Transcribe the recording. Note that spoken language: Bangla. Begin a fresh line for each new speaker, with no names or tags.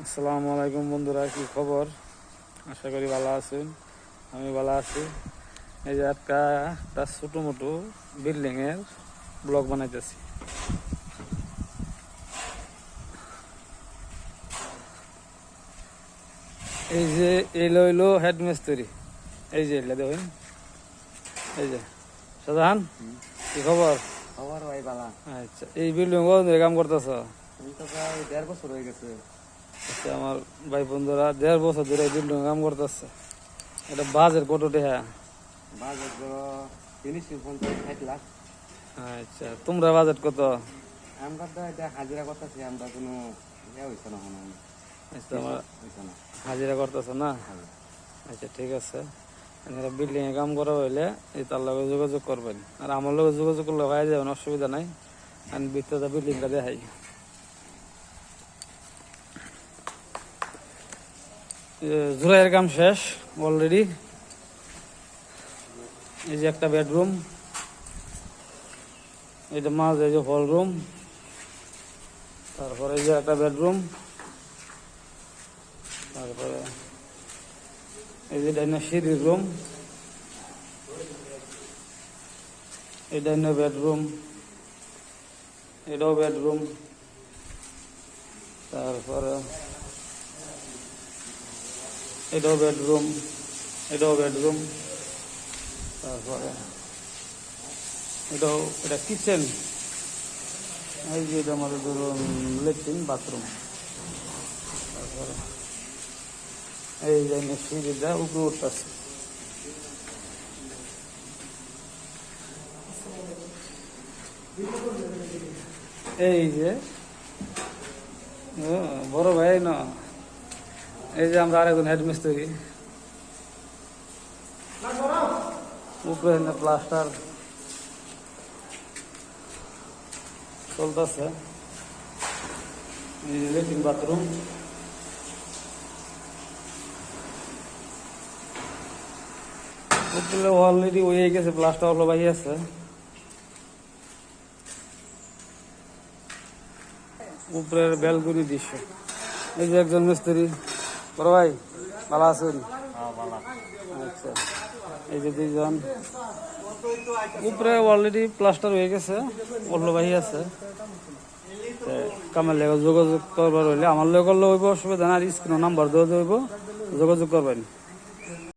আসসালামু আলাইকুম বন্ধুরা, কি খবর? আশা করি ভালো আছেন। আমি ভালো আছি। এই যে একটা ছোটো মোটো বিল্ডিং এর ব্লগ বানাইতেছি। এই যে এই লইলো হেড মিস্ত্রি। এই যে এগুলা দেখুন, এই যে শাহজাহান, কি খবর?
খবর ভাই বালা।
আচ্ছা, এই বিল্ডিং কাম করতেছ?
আমি তো প্রায় 1.5 বছর হয়ে গেছে।
আচ্ছা, আমার ভাই বন্ধুরা 1.5 বছর ধরে বিল্ডিং কাম করতেছে। এটা বাজেট কত টাকা?
বাজেট ধরো 30-50-60 লাখ।
আচ্ছা, তোমরা বাজেট কত?
আমরা তো এটা হাজিরা করতেছি, আমরা কোনো হয়েছে না কোনো
আচ্ছা, আমার
হয়েছে না।
হাজিরা করতেছ না? আচ্ছা, ঠিক আছে। আপনারা বিল্ডিং এ কাম করা হইলে এই তার লগে যোগাযোগ করবেন, আর আমার লগে যোগাযোগ করলে হয়ে যাবেন, অসুবিধা নাই। আমি ভিতরে বিল্ডিংটা দেখাই। জুলাইয়ের কাম শেষ অলরেডি। এই যে একটা বেডরুম, এটা মাঝে এই যে হল রুম, তারপরে এই যে একটা বেডরুম, তারপরে এই যে ডাইনা সিঁড়ির রুম, এই ডাইনা বেডরুম, এটাও বেডরুম, তারপরে এটাও বেডরুম, এটাও বেডরুম, তারপরে এটা কিচেন। এই যে এটা আমাদের ধরুন লেট্রিন বাথরুম। তারপরে এই যে সিঁড়িটা উপরে উঠতেছে। এই যে বড় ভাই না, এই যে আমরা আরেকজন হেড মিস্ত্রি, উপরে প্লাস্টার চলতেছে। এই যে লেট্রিন বাথরুম, উপরে অলরেডি হয়ে গেছে, প্লাস্টার হলো বাহি আছে। উপরের বেলগুড়ি দৃশ্য। এই যে একজন মিস্ত্রি। বড় ভাই ভালো আছেন? আচ্ছা, এই যে দুইজন। উপরে অলরেডি প্লাস্টার হয়ে গেছে, ওগুলো বাহি আছে। কামের লেগে যোগাযোগ করবার হইলে আমার লেগে করলে হইব, অসুবিধা না। আর স্ক্রিনের নাম্বার দেওয়া হইব, যোগাযোগ করবেন।